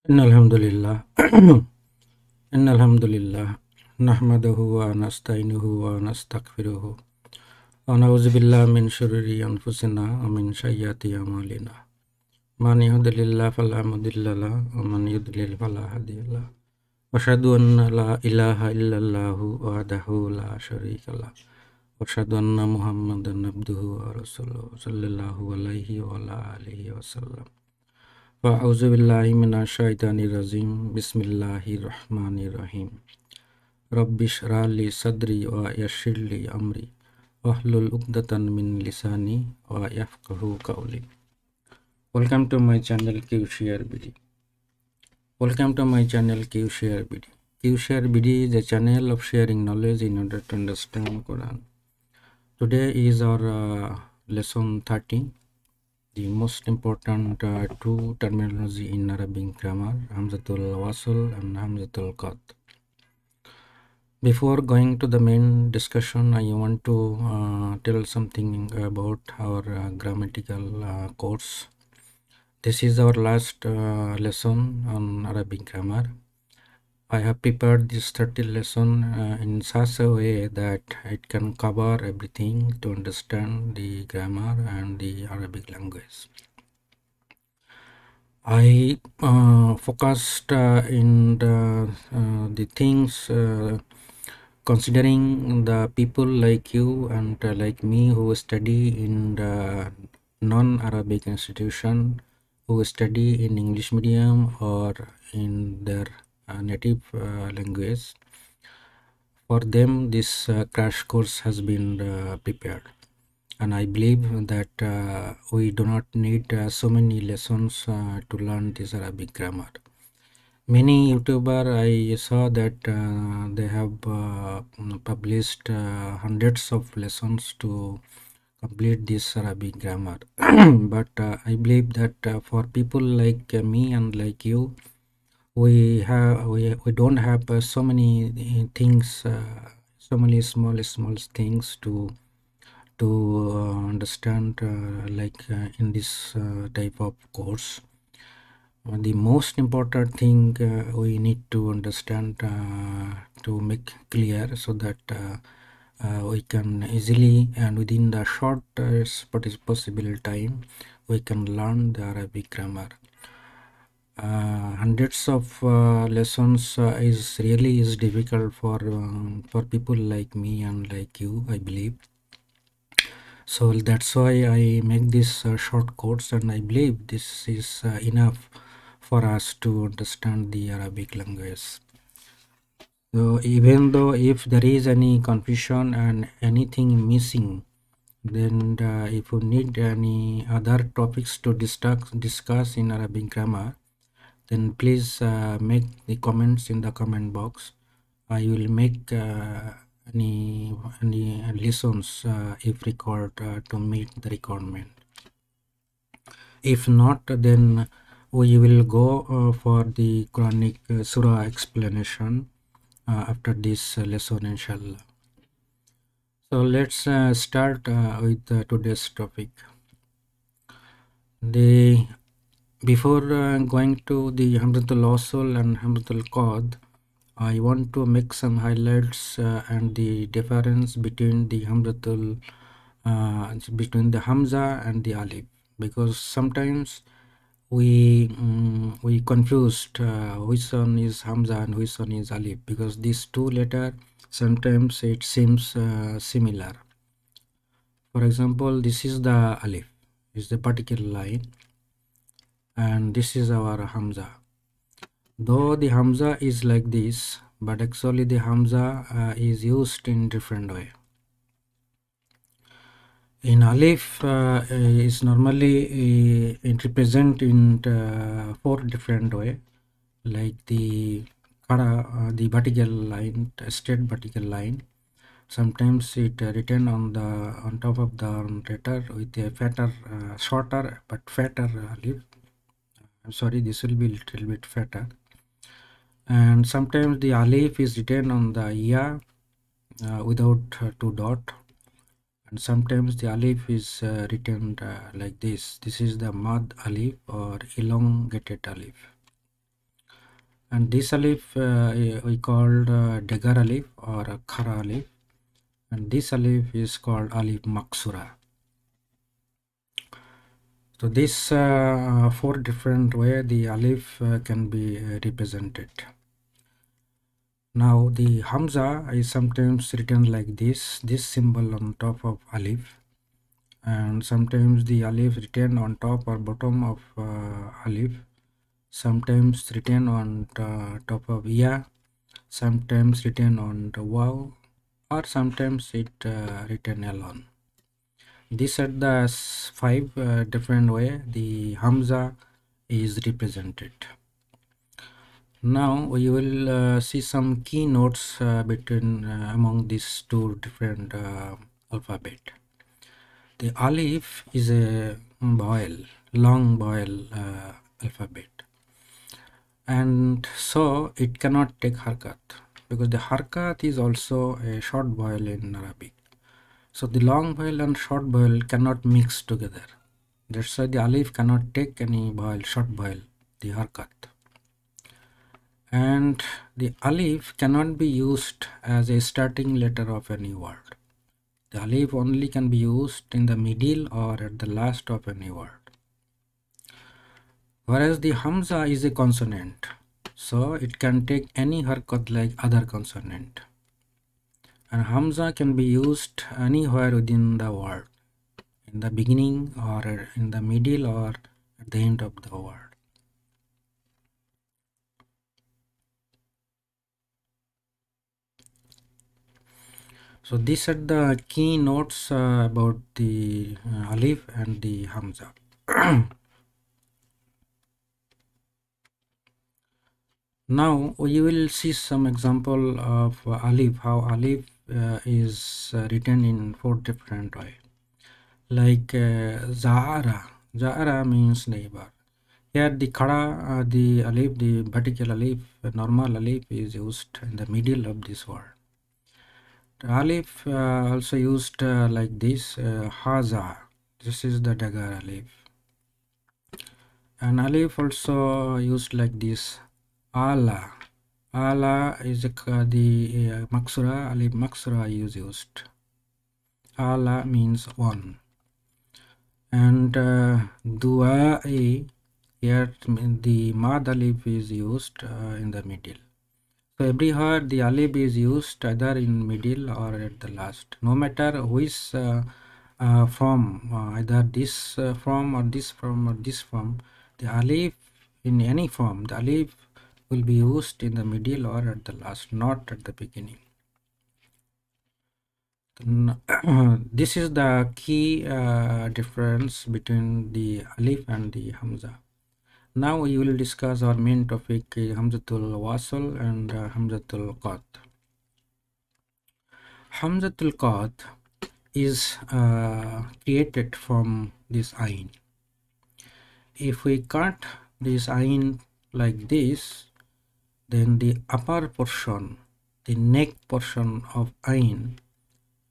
Innalhamdulillah. Innalhamdulillah. Nahmaduhu wa nasta'inuhu wa nastaghfiruhu. Wa na'udzu billahi min shururi anfusina wa min sayyiati a'malina. Man yahdihillahu fala mudilla lahu wa man yudlil fala hadiya lahu. Wa asyhadu anna la ilaha illallah wahdahu la syarika lahu. Wa asyhadu anna Muhammadan abduhu wa rasuluhu sallallahu alaihi wa ala alihi wasallam. A'udzu billahi minasyaitonir rajim. Bismillahirrahmanirrahim. Rabbi shrah li sadri wa yassir li amri wahlul 'uqdatan min lisani wa yafqahu qawli. Welcome to my channel Q-Sharebd. Welcome to my channel Q-Sharebd. Q-Sharebd is a channel of sharing knowledge in order to understand Quran. Today is our lesson 30. The most important two terminology in Arabic grammar, Hamzatul Wasl and Hamzatul Qad. Before going to the main discussion, I want to tell something about our grammatical course. This is our last lesson on Arabic grammar. I have prepared this 30 lesson in such a way that it can cover everything to understand the grammar and the Arabic language. I focused in the things considering the people like you and like me who study in the non-Arabic institution, who study in English medium or in their native language. For them, this crash course has been prepared, and I believe that we do not need so many lessons to learn this Arabic grammar. Many YouTuber I saw that they have published hundreds of lessons to complete this Arabic grammar. But I believe that for people like me and like you, we don't have so many things, so many small things to understand like in this type of course. The most important thing we need to understand to make clear so that we can easily and within the shortest possible time we can learn the Arabic grammar. Hundreds of lessons is difficult for people like me and like you, I believe. So that's why I make this short course, and I believe this is enough for us to understand the Arabic language. So even though if there is any confusion and anything missing, then if you need any other topics to discuss in Arabic grammar, then please make the comments in the comment box. I will make any lessons if required to meet the requirement. If not, then we will go for the Quranic surah explanation after this lesson, inshallah. So let's start with today's topic. Before going to the Hamzatul Wasl and Hamzatul Qad, I want to make some highlights and the difference between the Hamza and the Alif, because sometimes we confused which one is Hamza and which one is Alif, because these two letters sometimes it seems similar. For example, this is the Alif, is the particular line, and this is our Hamza. Though the Hamza is like this, but actually the Hamza is used in different way. In Alif is normally represent in 4 different way, like the vertical line, straight vertical line. Sometimes it written on top of the letter with a fatter, shorter but fatter Alif. I'm sorry, this will be little bit fatter. And sometimes the Alif is written on the ya without 2 dot, and sometimes the Alif is written like this. This is the mad Alif or elongated Alif. and this alif we called Degar alif or Khara alif, and this alif is called alif maksura. So this four different way the alif can be represented. Now the Hamza is sometimes written like this symbol on top of alif, and sometimes the alif written on top or bottom of alif, sometimes written on top of ya, sometimes written on the waw, or sometimes it written alone. These are the five different way the Hamza is represented. Now we will see some keynotes between among these two different alphabet. The alif is a vowel, long vowel alphabet, and so it cannot take harkat, because the harkat is also a short vowel in Arabic. So the long vowel and short vowel cannot mix together. That's why the alif cannot take any vowel, short vowel, the harkat. And the alif cannot be used as a starting letter of any word. The alif only can be used in the middle or at the last of any word. Whereas the Hamza is a consonant, so it can take any harkat like other consonant. And Hamza can be used anywhere within the word, in the beginning or in the middle or at the end of the word. So these are the key notes about the alif and the Hamza. Now we will see some example of alif, how alif is written in four different ways. Like Za'ara. Za'ara means neighbor. Here the khada, the alif, the vertical alif, normal alif is used in the middle of this word. The alif also used like this, haza. This is the dagar alif. And alif also used like this, ala. Ala is the maksura, alif maksura is used. Ala means one. And du'a'i, here the mad alif is used in the middle. So everywhere the alif is used either in middle or at the last. No matter which form, either this form or this form or this form, the alif in any form, the alif will be used in the middle or at the last, not at the beginning. This is the key difference between the alif and the Hamza. Now we will discuss our main topic, Hamzatul Wasl and Hamzatul Qat. Hamzatul Qat is created from this ayn. If we cut this ayn like this, then the upper portion, the neck portion of ayn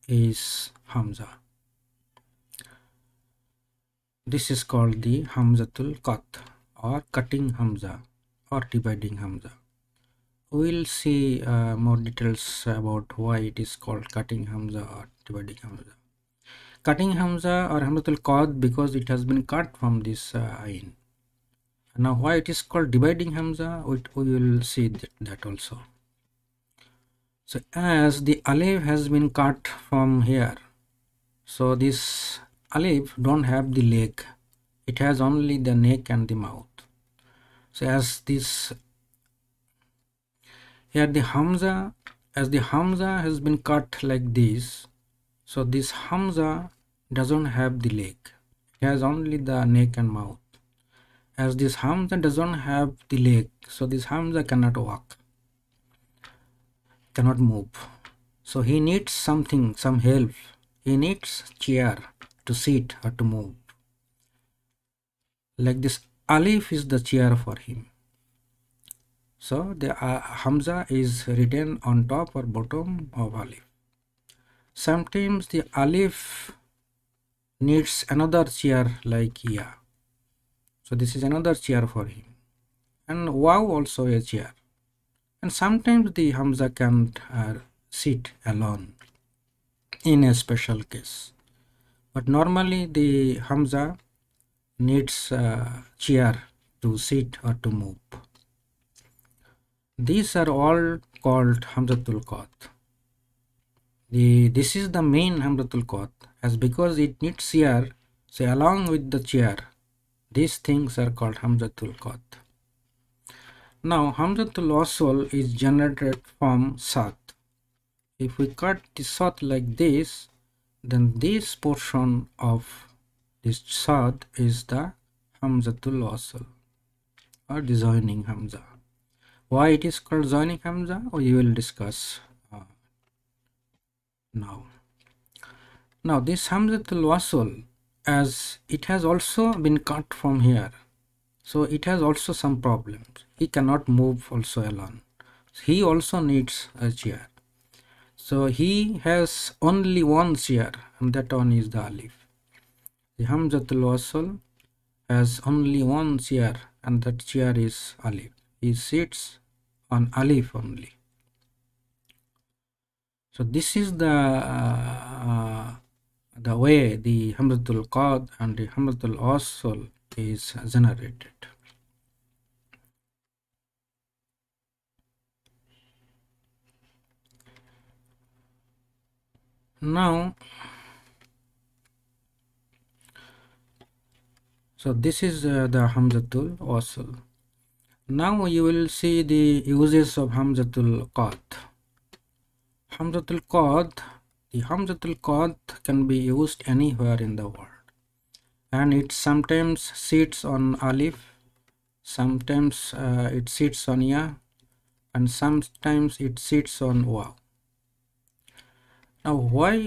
is Hamza. This is called the Hamzatul Qat, or cutting Hamza or dividing Hamza. We'll see more details about why it is called cutting Hamza or dividing Hamza. Cutting Hamza or Hamzatul Qat because it has been cut from this ayn. Now why it is called dividing Hamza, we will see that also. So as the alif has been cut from here, so this alif don't have the leg, it has only the neck and the mouth. So as this here the Hamza, as the Hamza has been cut like this, so this Hamza doesn't have the leg, it has only the neck and mouth. As this Hamza doesn't have the leg, so this Hamza cannot walk, cannot move. So he needs something, some help. He needs chair to sit or to move. Like this alif is the chair for him. So the Hamza is written on top or bottom of alif. Sometimes the alif needs another chair like ya. So this is another chair for him. And waw also a chair. and sometimes the Hamza can sit alone in a special case, but normally the Hamza needs a chair to sit or to move. These are all called Hamzatul Qat. This is the main Hamzatul Qat, as because it needs chair, so along with the chair, these things are called Hamzatul Qat. Now Hamzatul Wasl is generated from Sat. If we cut the Sat like this, then this portion of this Sat is the Hamzatul Wasl, or the joining Hamza. Why it is called joining Hamza, we will discuss now. Now this Hamzatul Wasl, as it has also been cut from here, so it has also some problems. He cannot move also alone. He also needs a chair. So he has only one chair, and that one is the Alif. The Hamzatul Wasl has only one chair, and that chair is Alif. He sits on Alif only. So this is the way the Hamzatul Qad and the Hamzatul Wasl is generated. Now, so this is the Hamzatul Wasl. Now you will see the uses of Hamzatul Qad. Hamzatul Qad, the Hamzatul Qad can be used anywhere in the world, and it sometimes sits on Alif, sometimes it sits on Ya, and sometimes it sits on Waw. Now why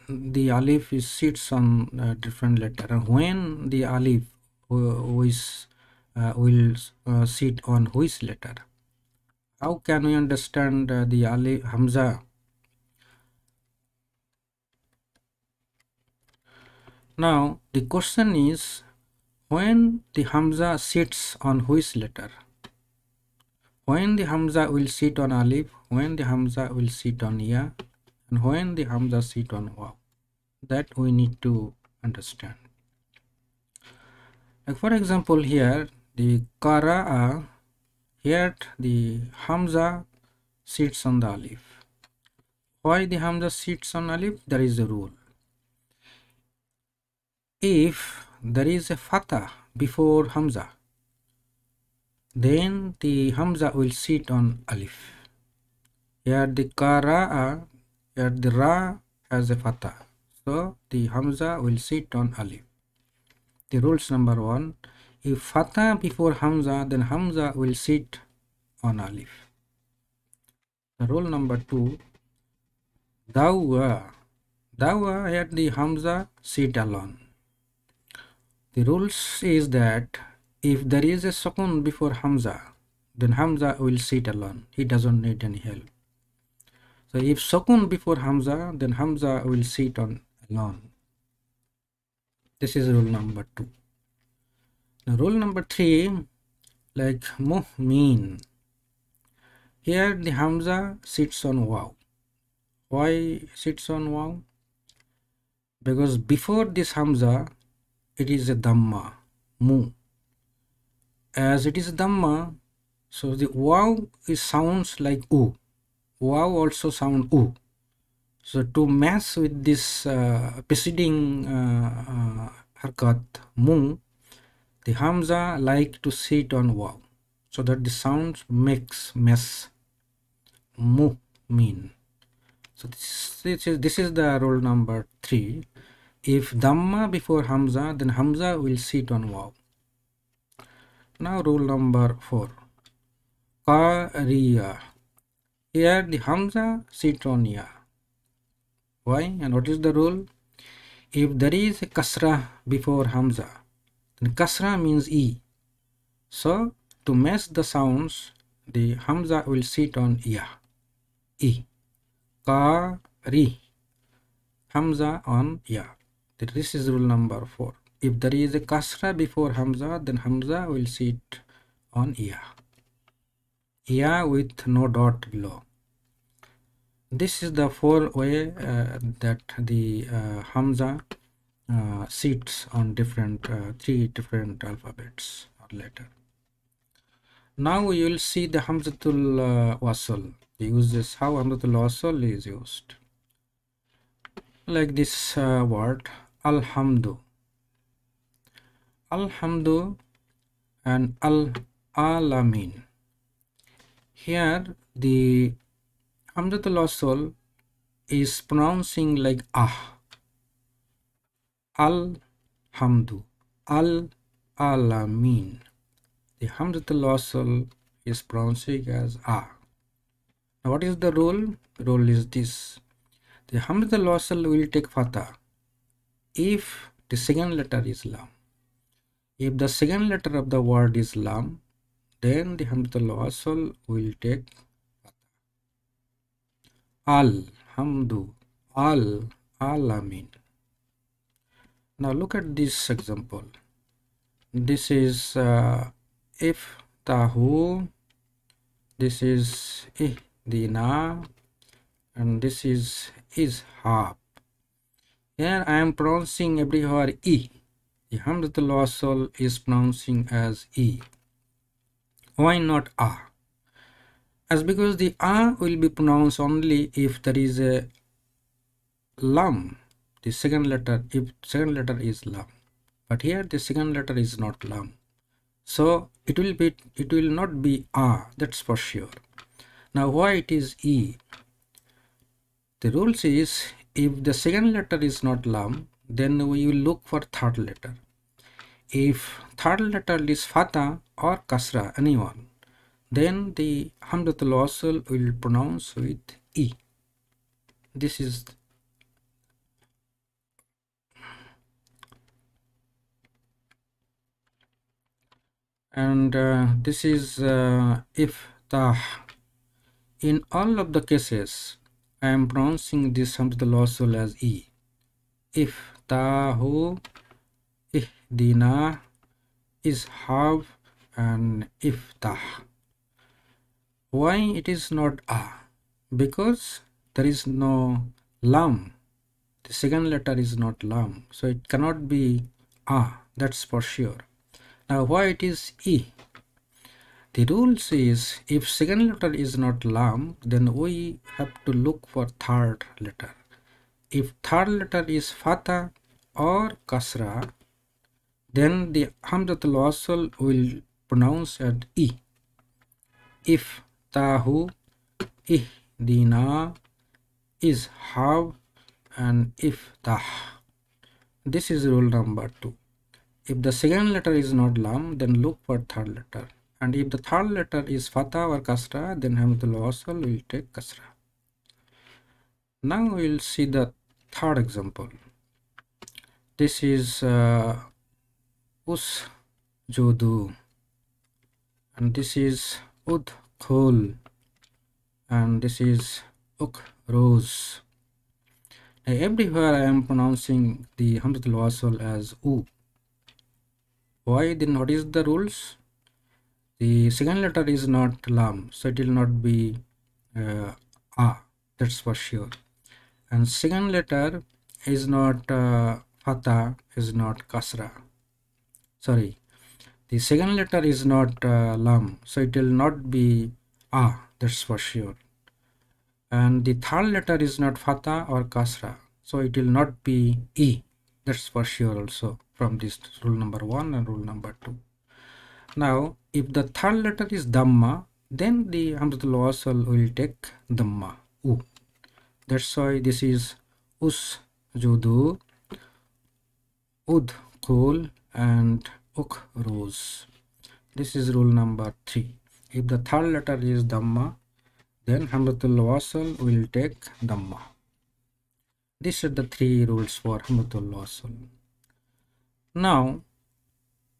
the Alif sits on different letter, and when the Alif will sit on which letter? How can we understand the Alif Hamza? Now the question is, when the Hamza sits on which letter? When the Hamza will sit on Alif, when the Hamza will sit on Ya, and when the Hamza sit on Waw. That we need to understand. Like for example, here the Qara'a, here the Hamza sits on the Alif. Why the Hamza sits on Alif? There is a rule. If there is a Fatha before Hamza, then the Hamza will sit on Alif. Here the Qara'a, here the Ra has a Fatha, so the Hamza will sit on Alif. The rules number 1, if Fatha before Hamza, then Hamza will sit on Alif. The rule number 2, Dawa, here the Hamza sit alone. The rules is that if there is a sukun before Hamza, then Hamza will sit alone. He doesn't need any help. So if sukun before Hamza, then Hamza will sit on alone. This is rule number 2. Now rule number 3, like mu'min. Here the Hamza sits on Waw. Why sits on Waw? Because before this Hamza, it is a Dhamma, mu. As it is Dhamma, so the Waw sounds like U. Waw also sound U. So to match with this preceding harkat, mu, the Hamza like to sit on Waw, so that the sound makes mess, mu, mean. So this is the rule number 3. If Dhamma before Hamza, then Hamza will sit on Waw. Now rule number 4, Qariya. Here the Hamza sit on Ya. Why and what is the rule? If there is a Kasra before Hamza, then Kasra means E. So to match the sounds, the Hamza will sit on Ya, E. Qari, Hamza on Ya. This is rule number 4. If there is a Kasra before Hamza, then Hamza will sit on Ya. Ya with no dot below. This is the four way that the Hamza sits on different three different alphabets or letter. Now you will see the Hamzatul Wasl. The uses how Hamzatul Wasl is used. Like this word Alhamdu. Alhamdu and Al-Alamin. Here the Hamzatul Wasl is pronouncing like ah. Alhamdu. Al-Alamin. The Hamzatul Wasl is pronouncing as ah. Now what is the rule? The rule is this. The Hamzatul Wasl will take fatha if the second letter is lam. If the second letter of the word is lam, then the Hamzatul Wasl will take Alhamdu, Al-Alamin. Now look at this example. This is if tahu, this is ihdina, and this is ishab. Here I am pronouncing everywhere e. The Hamzatul Wasl is pronouncing as e. Why not a? As because the a will be pronounced only if there is a lam, the second letter, if second letter is lam. But here the second letter is not lam. So it will not be a, that's for sure. Now why it is e? The rules is if the second letter is not lam, then we will look for third letter. If third letter is fatha or kasra, anyone, then the Hamzatul Wasl will pronounce with e. This is and this is if tah. In all of the cases, I am pronouncing this Hamzatul Wasl as e. If tahu, ihdina, ishab, and iftah. Why it is not a? Because there is no lam. The second letter is not lam, so it cannot be a, that's for sure. Now why it is e? The rules is if second letter is not lam, then we have to look for third letter. If third letter is fatha or kasra, then the Hamzatul Wasl will pronounce as e. If tahu, ihdina, ishab, and iftah. This is rule number 2. If the second letter is not lam, then look for third letter. And if the third letter is fatha or kasra, then Hamzatul Wasl will take kasra. Now we will see the third example. This is usjudu, and this is udkhul, and this is ukroz. Everywhere I am pronouncing the Hamzatul Wasl as u. Why then? What is the rules? The second letter is not lam, so it will not be a, that's for sure. And second letter is not fatha, is not kasra. Sorry, the second letter is not lam, so it will not be a, that's for sure. And the third letter is not fatha or kasra, so it will not be e, that's for sure also from this rule number 1 and rule number 2. Now if the third letter is dhamma, then the Hamzatul Wasl will take dhamma, u. That's why this is usjudu, udkhul, and ukroz. This is rule number 3. If the third letter is dhamma, then Hamzatul Wasl will take dhamma. These are the 3 rules for Hamzatul Wasl. Now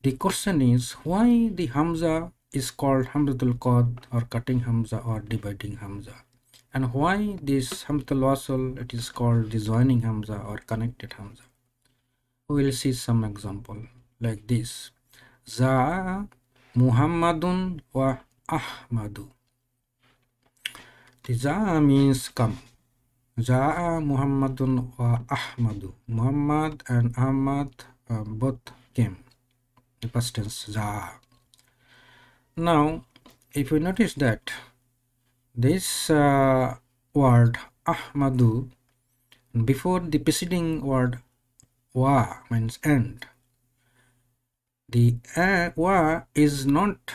the question is why the Hamza is called Hamzatul Qad or cutting Hamza or dividing Hamza, and why this Hamzatul Wasl it is called the joining Hamza or connected Hamza. We will see some example like this. Za Muhammadun wa Ahmadu. The Ja'a means come. Ja'a Muhammadun wa Ahmadu. Muhammad and Ahmad both came. The past tense Ja'a. Now, if you notice that this word Ahmadu, before the preceding word wa means and, the wa is not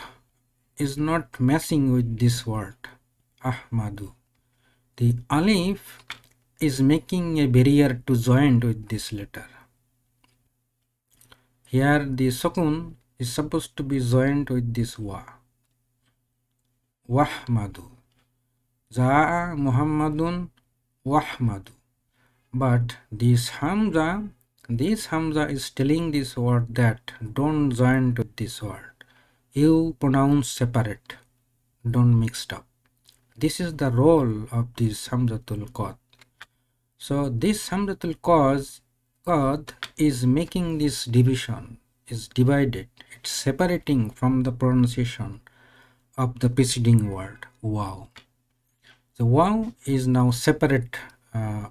messing with this word Ahmadu. The alif is making a barrier to join with this letter. Here the sukun is supposed to be joined with this wa. Wahmadu. Ja'a Muhammadun Wahmadu. But this Hamza is telling this word that don't join with this word. You pronounce separate. Don't mix up. This is the role of this Hamzatul Qad. So this Hamzatul Qad is making this division, is divided. It's separating from the pronunciation of the preceding word, wow. The wow is now separate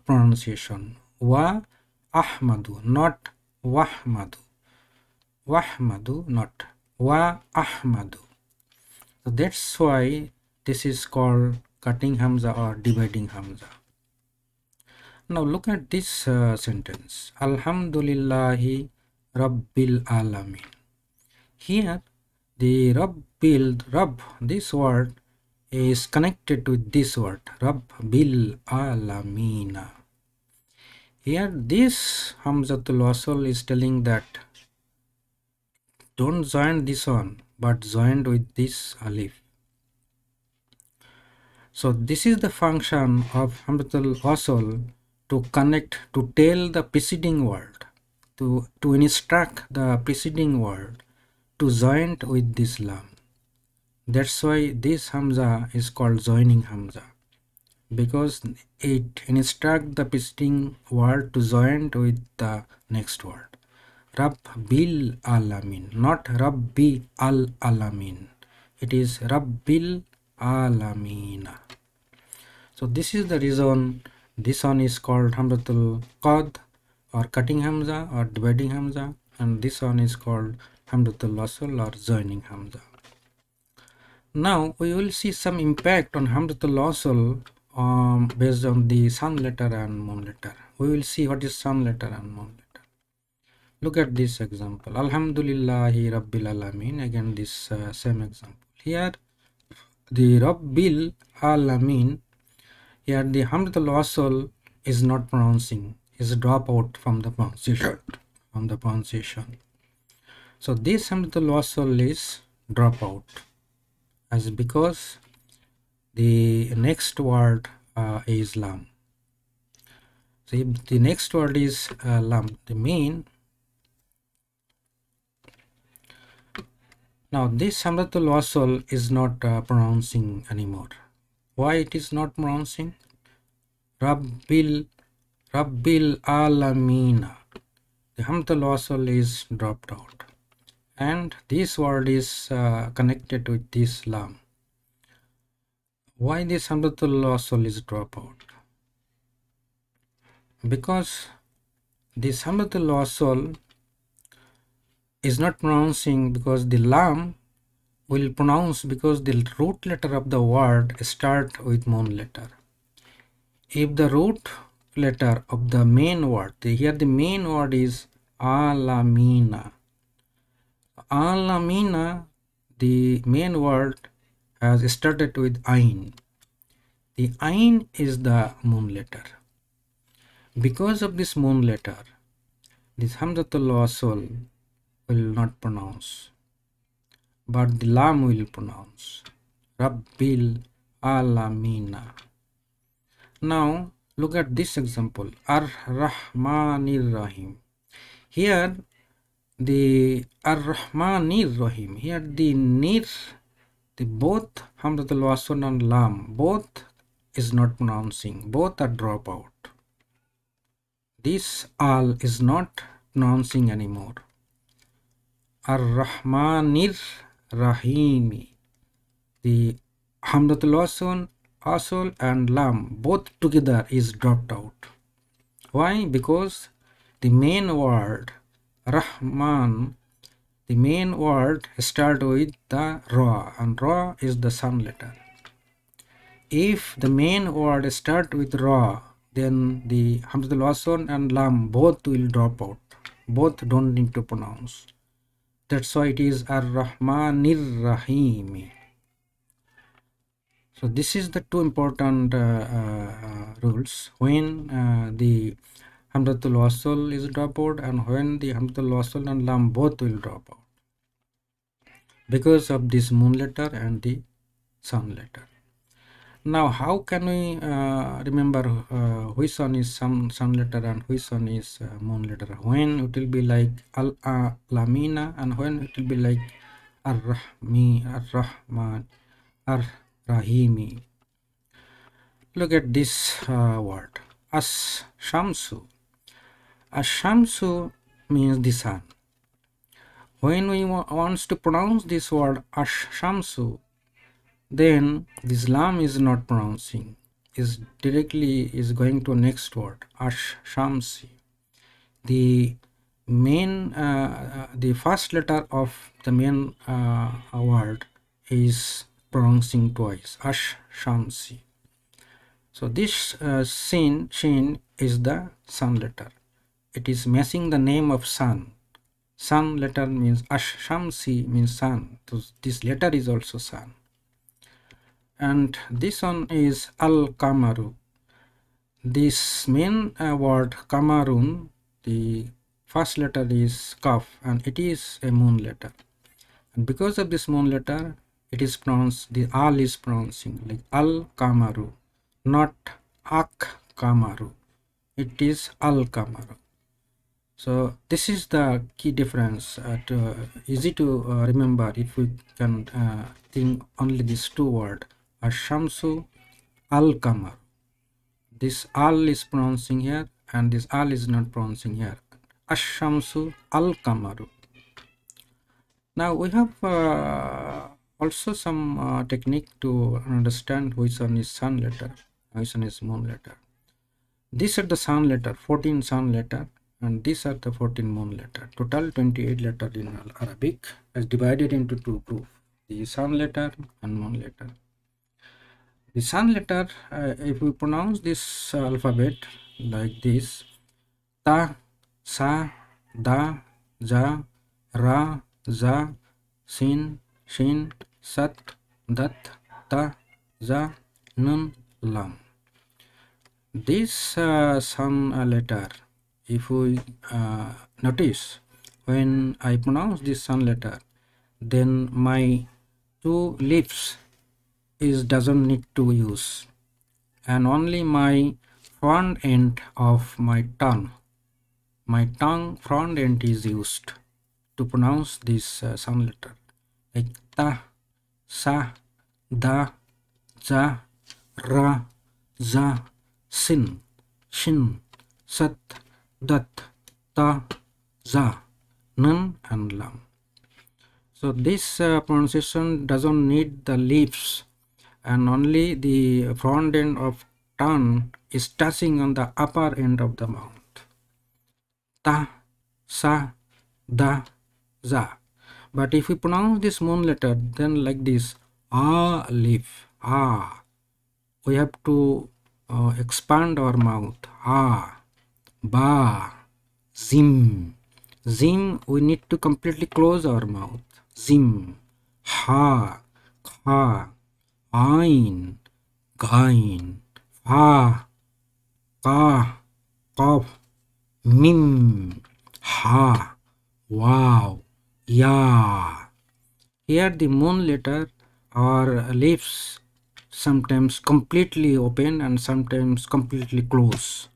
pronunciation. Wa Ahmadu, not Wahmadu. Wahmadu, not Wa Ahmadu. So that's why this is called cutting Hamza or dividing Hamza. Now look at this sentence. Alhamdulillahi Rabbil Alamin. Here the Rabb, this word is connected with this word Rabbil Alamina. Here this Hamzatul Wasl is telling that don't join this one but joined with this alif. So this is the function of Hamzatul Wasl to connect, to tell the preceding word, to instruct the preceding word to join with this lam. That's why this Hamza is called joining Hamza, because it instructs the preceding word to join with the next word. Rabbil Alamin, not Rabbi Al Alamin. It is Rabbil Alamina. So this is the reason this one is called Hamzatul Qad or cutting Hamza or dividing Hamza, and this one is called Hamzatul Wasl or joining Hamza. Now we will see some impact on Hamzatul Wasl based on the sun letter and moon letter. We will see what is sun letter and moon letter. Look at this example. Alhamdulillahi Rabbil Alamin. Again this same example. Here the Rabbil Alamin. Here the Hamzatul Wasl is not pronouncing, is drop out from the pronunciation. So this Hamzatul Wasl is drop out, as because the next word is lam. So if the next word is lam, the mean. Now this Hamzatul Wasl is not pronouncing anymore. Why it is not pronouncing? Rabbil Alamina. The Hamzatul Wasl is dropped out, and this word is connected with this lam. Why this Hamzatul Wasl is dropped out? Because this Hamzatul Wasl is not pronouncing, because the lam will pronounce, because the root letter of the word start with moon letter. If the root letter of the main word, here the main word is Alamina. Alamina, the main word has started with Ain. The Ain is the moon letter. Because of this moon letter, this Hamzatul Wasl will not pronounce, but the lam will pronounce. Rabbil Alamina. Now look at this example. Ar-Rahmanir Rahim. Here the Ar-Rahmanir Rahim. Here the nir, the both Hamzatul Wasl and lam, both is not pronouncing. Both are drop out. This al is not pronouncing anymore. Ar-Rahmanir Rahimi. The Hamzatul Wasl Wasl and lam both together is dropped out. Why? Because the main word Rahman, the main word start with the Ra, and Ra is the sound letter. If the main word start with Ra, then the Hamzatul Wasl and lam both will drop out. Both don't need to pronounce. That's why it is Ar-Rahmanir Rahim. So this is the two important rules when the Hamzatul Wasl is drop out and when the Hamzatul Wasl and lam both will drop out because of this moon letter and the sun letter. Now how can we remember which one is sun letter and which one is moon letter? When it will be like Al-Lamina and when it will be like Ar-Rahmi, Ar-Rahman, Ar-Rahimi. Look at this word, Ash-Shamsu. Ash-Shamsu means the sun. When we want to pronounce this word Ash-Shamsu, then this lam is not pronouncing, is directly going to next word Ash-Shamsi. The main the first letter of the main word is pronouncing twice, Ash-Shamsi. So this shin is the sun letter. It is matching the name of sun. Sun letter means Ash-Shamsi means sun. So this letter is also sun. And this one is Al-Kamaru. This main word Kamarun, the first letter is Kaf and it is a moon letter. And because of this moon letter, it is pronounced, the Al is pronouncing like Al-Kamaru, not Ak-Kamaru. It is Al-Kamaru. So this is the key difference. Easy to remember if we can think only these two words, Ash-Shamsu, Al-Qamar. This Al is pronouncing here and this Al is not pronouncing here. Ash-Shamsu, Al-Qamaru. Now we have also some technique to understand which one is sun letter, which one is moon letter. These are the sun letter, 14 sun letter, and these are the 14 moon letter. Total 28 letter in Arabic is divided into two groups, the sun letter and moon letter. The sun letter, if we pronounce this alphabet like this, ta, sa, da, ja, ra, za, sin, shin, sat, dat, ta, za, nun, lam. This sun letter, if we notice, when I pronounce this sun letter, then my two lips doesn't need to use, and only my front end of my tongue front end is used to pronounce this sun letter, like ta, sa, da, ja, ra, za, sin, shin, sat, dat, ta, za, nun, and lam. So this pronunciation doesn't need the lips, and only the front end of tongue is touching on the upper end of the mouth. Ta, sa, da, za. But if we pronounce this moon letter, then like this, alif, ah, we have to expand our mouth. Ah, ba, zim, zim, we need to completely close our mouth. Zim, ha, kha, ain, gain, fa, ka, qaf, mim, ha, wow, ya. Here the moon letter, our lips sometimes completely open and sometimes completely close.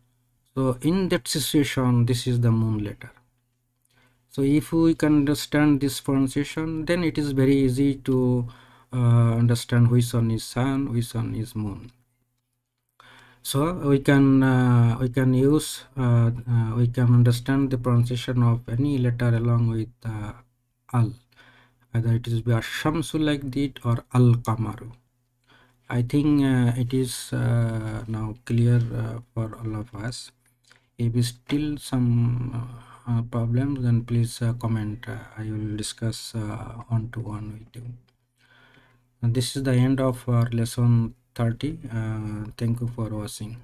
So in that situation, this is the moon letter. So if we can understand this pronunciation, then it is very easy to understand which one is sun, which one is moon. So we can use we can understand the pronunciation of any letter along with al, either it is be Ash-Shamsu like that or Al-Qamaru. I think it is now clear for all of us. If is still some problems, then please comment. I will discuss one to one with you. This is the end of our lesson 30. Thank you for watching.